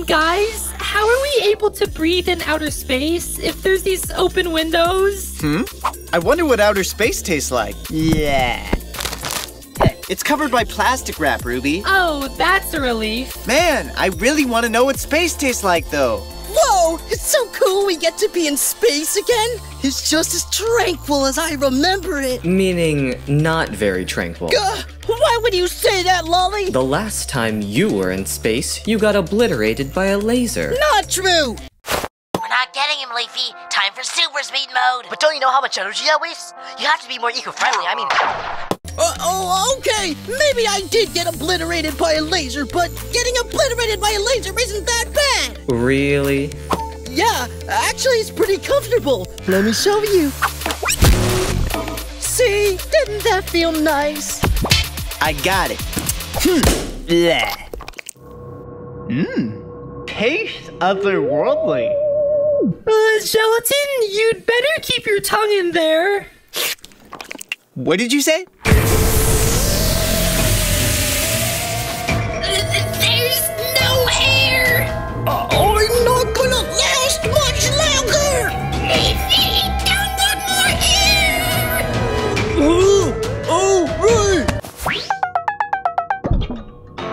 Guys, how are we able to breathe in outer space if there's these open windows? I wonder what outer space tastes like. Yeah. It's covered by plastic wrap, Ruby. Oh, that's a relief. Man, I really want to know what space tastes like, though. Whoa! It's so cool we get to be in space again! It's just as tranquil as I remember it! Meaning not very tranquil. Why would you say that, Lolly? The last time you were in space, you got obliterated by a laser. Not true! We're not getting him, Leafy. Time for super speed mode. But don't you know how much energy that wastes? You have to be more eco-friendly. I mean... okay. Maybe I did get obliterated by a laser, but getting obliterated by a laser isn't that bad. Really? Yeah, actually it's pretty comfortable. Let me show you. See? Didn't that feel nice? I got it. Tastes otherworldly. Gelatin, you'd better keep your tongue in there. What did you say? There's no air! I'm not gonna last much longer! Leafy, don't want more air!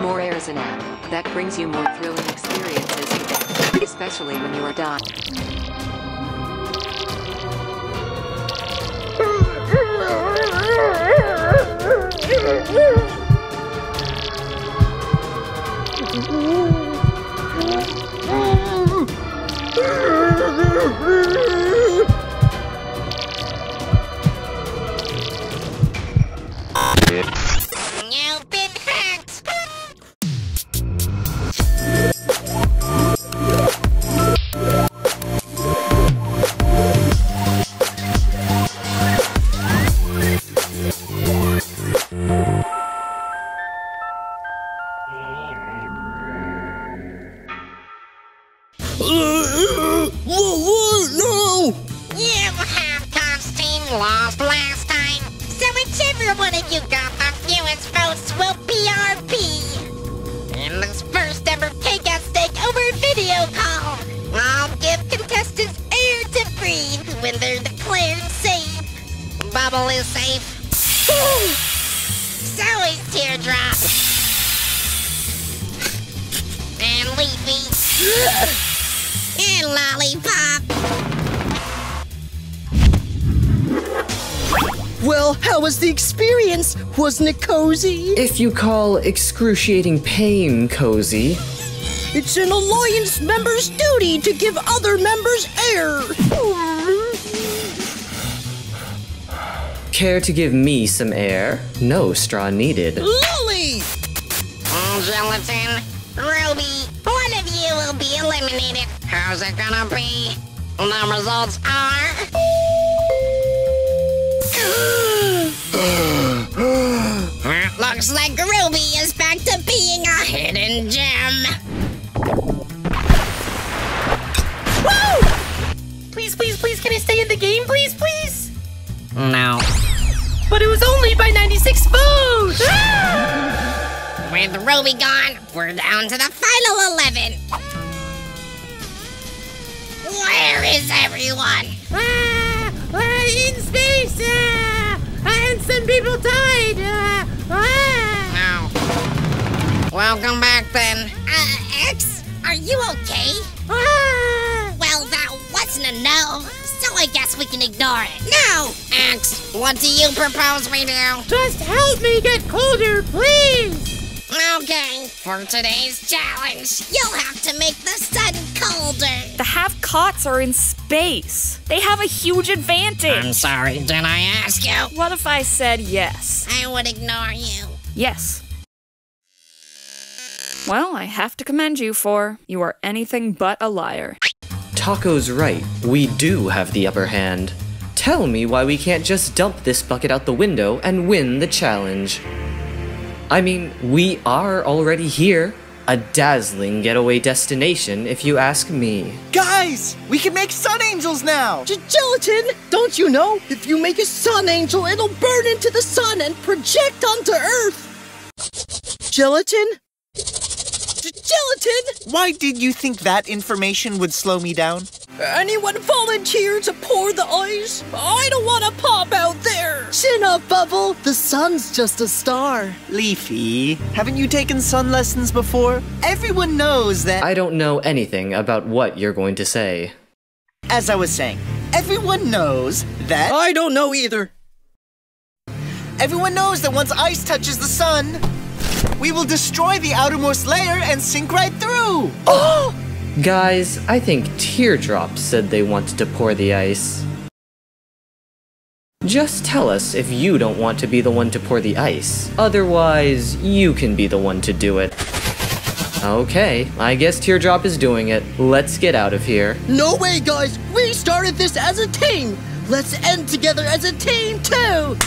More air is an app that brings you more thrilling experiences, especially when you are dying. You've been hacked. No! You have Constantine lost last time, so whichever one of you got the fewest votes will PRP. In this first ever cake at steak over video call, I'll give contestants air to breathe when they're declared safe. Bubble is safe. So is Teardrop. And Leafy. And Lollipop. Well, how was the experience? Wasn't it cozy? If you call excruciating pain cozy. It's an Alliance member's duty to give other members air. Care to give me some air? No straw needed. Lolly! Gelatin, Ruby, one of you will be eliminated. How's it gonna be? The results are... Looks like Ruby is back to being a hidden gem. Woo! Please, can I stay in the game, please? No. But it was only by 96 votes! With Ruby gone, we're down to the final 11. Where is everyone? In space! And some people died! No. Welcome back then. X, are you okay? Well, that wasn't a no, so I guess we can ignore it. No! X, what do you propose we do? Just help me get colder, please! Okay, for today's challenge, you'll have to make the sun colder. The half-cots are in space. They have a huge advantage. I'm sorry, did I ask you? What if I said yes? I would ignore you. Yes. Well, I have to commend you for you are anything but a liar. Taco's right. We do have the upper hand. Tell me why we can't just dump this bucket out the window and win the challenge. I mean, we are already here. A dazzling getaway destination, if you ask me. Guys, we can make sun angels now! Gelatin, don't you know? If you make a sun angel, it'll burn into the sun and project onto Earth. Gelatin? gelatin! Why did you think that information would slow me down? Anyone volunteer to pour the ice? I don't want to pop out there! Chin up, Bubble. The sun's just a star. Leafy, haven't you taken sun lessons before? Everyone knows that... I don't know anything about what you're going to say. As I was saying, everyone knows that... I don't know either. Everyone knows that once ice touches the sun, we will destroy the outermost layer and sink right through! Oh! Guys, I think Teardrop said they wanted to pour the ice. Just tell us if you don't want to be the one to pour the ice. Otherwise, you can be the one to do it. Okay, I guess Teardrop is doing it. Let's get out of here. No way, guys! We started this as a team! Let's end together as a team, too!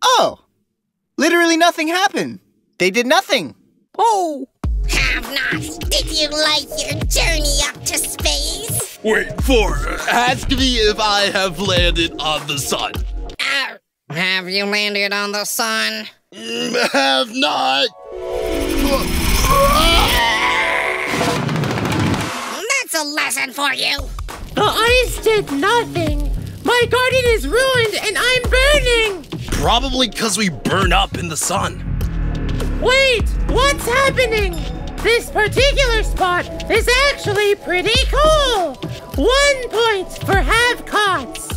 Oh! Literally nothing happened. They did nothing. Oh! Have-nots, did you like your journey up to space? Wait, ask me if I have landed on the sun. Have you landed on the sun? Have not. That's a lesson for you. The ice did nothing. My garden is ruined and I'm burning. Probably because we burn up in the sun. Wait, what's happening? This particular spot is actually pretty cool. 1 point for have-cots.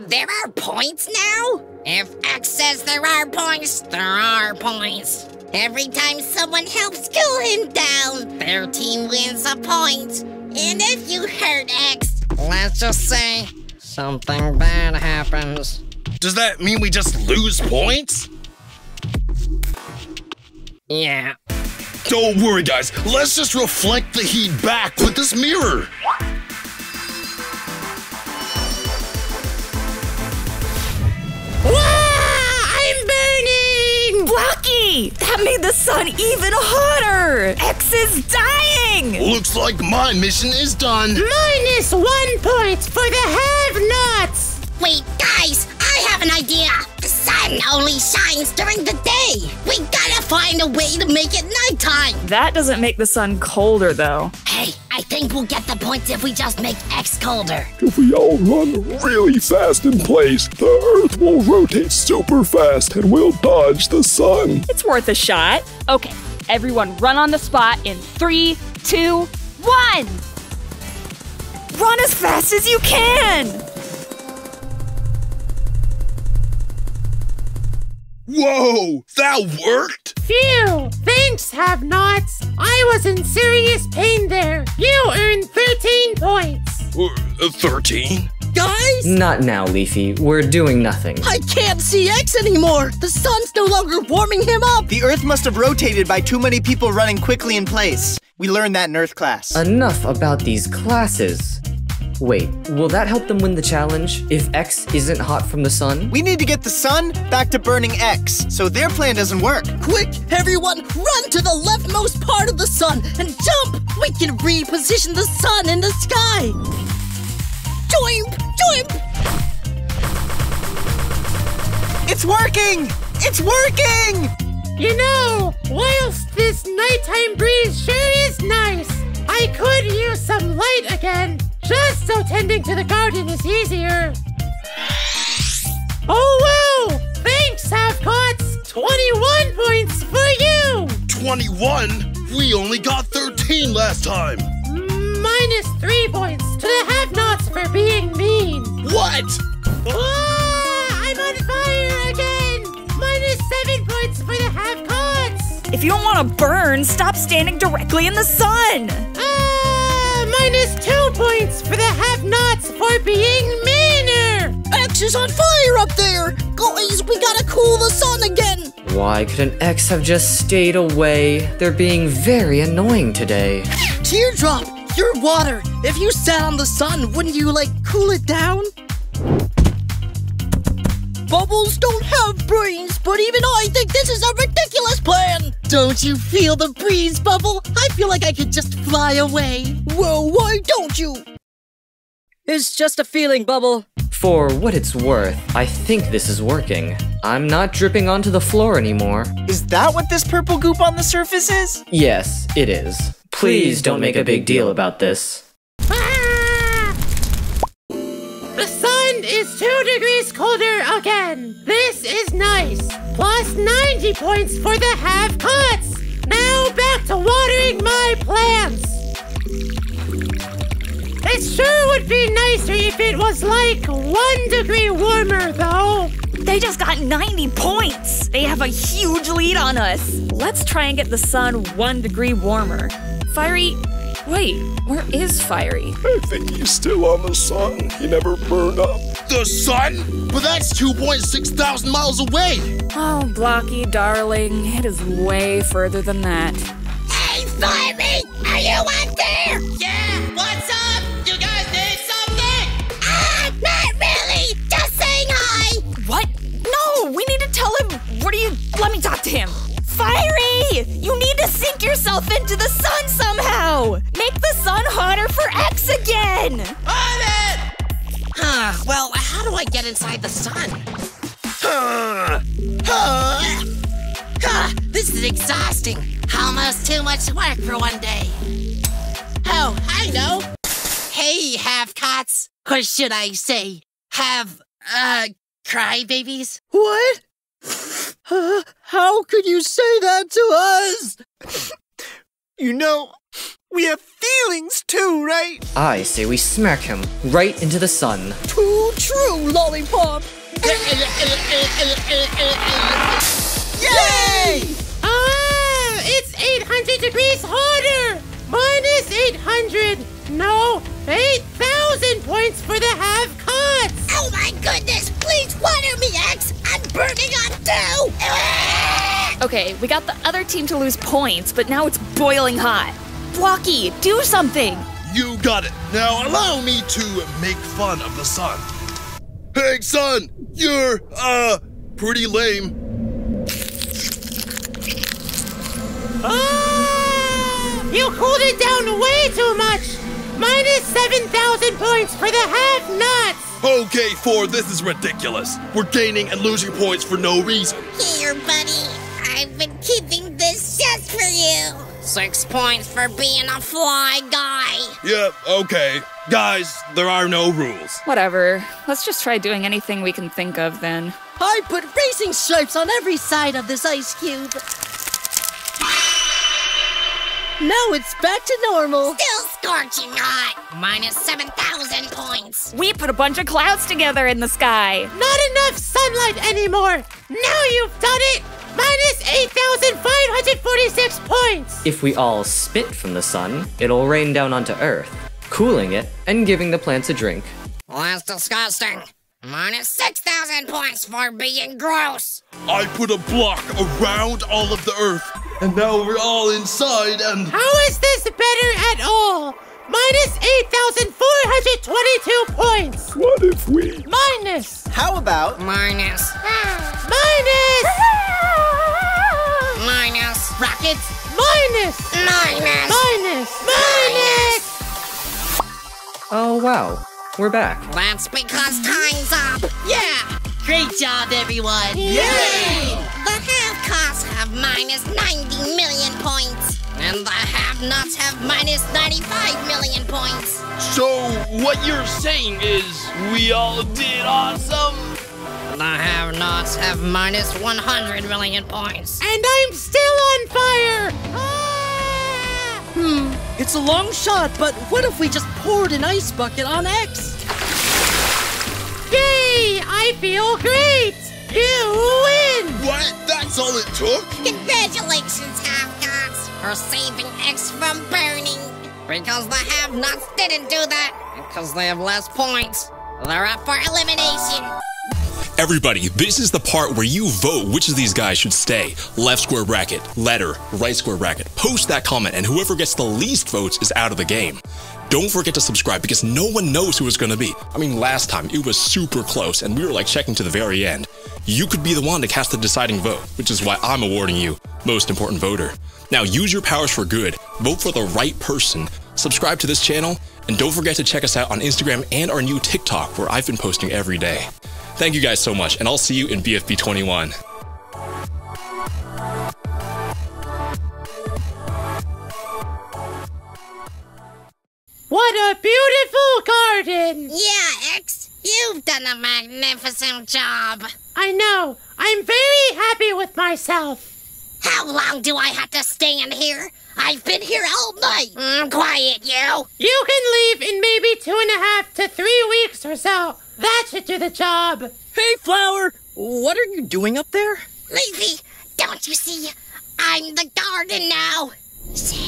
There are points now? If X says there are points, there are points. Every time someone helps cool him down, their team wins a point. And if you hurt X, let's just say something bad happens. Does that mean we just lose points? Yeah. Don't worry, guys. Let's just reflect the heat back with this mirror. I'm burning! Blocky! That made the sun even hotter! X is dying! Looks like my mission is done. -1 point for the have-nots! Wait, guys, I have an idea. The sun only shines during the day. We gotta find a way to make it nighttime. That doesn't make the sun colder, though. Hey, I think we'll get the points if we just make X colder. If we all run really fast in place, the Earth will rotate super fast and we'll dodge the sun. It's worth a shot. Okay, everyone run on the spot in 3, 2, 1! Run as fast as you can! Whoa, that worked? Phew! Thanks, have-nots. I was in serious pain there. You earned 13 points. 13? Guys? Not now, Leafy. We're doing nothing. I can't see X anymore! The sun's no longer warming him up! The Earth must have rotated by too many people running quickly in place. We learned that in Earth class. Enough about these classes. Wait, will that help them win the challenge if X isn't hot from the sun? We need to get the sun back to burning X, so their plan doesn't work. Quick, everyone, run to the leftmost part of the sun and jump! We can reposition the sun in the sky! Joimp! Joimp! It's working! It's working! You know, whilst this nighttime breeze sure is nice, I could use some light again. Just so tending to the garden is easier. Oh wow! Thanks, have-cots! 21 points for you! 21? We only got 13 last time. -3 points to the have-nots for being mean. What? I'm on fire again! -7 points for the have-cots! If you don't want to burn, stop standing directly in the sun! -2 points for the have-nots for being meaner! X is on fire up there! Guys, we gotta cool the sun again! Why couldn't X have just stayed away? They're being very annoying today. Teardrop, you're water. If you sat on the sun, wouldn't you, cool it down? Bubbles don't have brains, but even I think this is a ridiculous plan! Don't you feel the breeze, Bubble? I feel like I could just fly away. Well, why don't you? It's just a feeling, Bubble. For what it's worth, I think this is working. I'm not dripping onto the floor anymore. Is that what this purple goop on the surface is? Yes, it is. Please don't make a big deal about this. Ah! The sun is 2 degrees colder again. This is nice. Plus 90 points for the half-cuts. Now back to watering my plants. It sure would be nicer if it was like 1 degree warmer, though. They just got 90 points. They have a huge lead on us. Let's try and get the sun 1 degree warmer. Fiery, wait, where is Fiery? I think he's still on the sun. He never burned up. The sun? But that's 2.6 thousand miles away. Oh, Blocky, darling, it is way further than that. Hey, Fiery! Are you out there? Yeah, what's up? You guys need something? Not really! Just saying hi! What? No, we need to tell him. Let me talk to him. Fiery! You need to sink yourself into the sun somehow! Make the sun hotter for X again! On it! Well, how do I get inside the sun? This is exhausting. Almost too much work for one day. Oh, I know. Hey, half-cots. Or should I say, crybabies? What? How could you say that to us? You know, we have feelings too, right? I say we smack him right into the sun. Too true, Lollipop. Yay! Ah, it's 800 degrees hotter. Minus 800. No, 8,000 points for the half-cuts. Oh my goodness, please water me, X! I'm burning up too! Okay, we got the other team to lose points, but now it's boiling hot. Blocky, do something! You got it. Now allow me to make fun of the sun. Hey, sun, you're, pretty lame. Ah, you cooled it down way too much. Minus 7,000 points for the half-nuts. Okay, 4, this is ridiculous. We're gaining and losing points for no reason. Here, buddy. I've been keeping this just for you. 6 points for being a fly guy. Yeah, okay. Guys, there are no rules. Whatever. Let's just try doing anything we can think of then. I put racing stripes on every side of this ice cube. Now it's back to normal. Still scorching hot. Minus 7,000 points. We put a bunch of clouds together in the sky. Not enough sunlight anymore. Now you've done it. Minus 8,546 points. If we all spit from the sun, it'll rain down onto Earth, cooling it and giving the plants a drink. Well, that's disgusting. Minus 6,000 points for being gross. I put a block around all of the Earth, and now we're all inside and... How is this better at all? Minus 8,422 points. What if we... Minus. How about... Minus. Minus. Minus. Rockets. Minus. Minus. Minus. Minus. Oh wow, we're back. That's because time's up. Yeah! Great job, everyone. Yay! The half-costs have minus 90 million points. And the have-nots have minus 95 million points. So, what you're saying is, we all did awesome? The have-nots have minus 100 million points. And I'm still on fire. It's a long shot, but what if we just poured an ice bucket on X? Yay! I feel great. You win. What? That's all it took? Congratulations, have-nots, for saving X from burning. Because the have-nots didn't do that. Because they have less points. They're up for elimination. Everybody, this is the part where you vote which of these guys should stay. Left square bracket, letter, right square bracket. Post that comment, and whoever gets the least votes is out of the game. Don't forget to subscribe because no one knows who it's gonna be. I mean, last time it was super close and we were like checking to the very end. You could be the one to cast the deciding vote, which is why I'm awarding you Most Important Voter. Now use your powers for good, vote for the right person, subscribe to this channel, And don't forget to check us out on Instagram and our new TikTok, where I've been posting every day. Thank you guys so much, and I'll see you in BFB 21. What a beautiful garden! Yeah, X, you've done a magnificent job. I know. I'm very happy with myself. How long do I have to stand here? I've been here all night. Quiet, you. You can leave in maybe 2.5 to 3 weeks or so. That should do the job. Hey, Flower! What are you doing up there? Leafy, don't you see? I'm the garden now. See?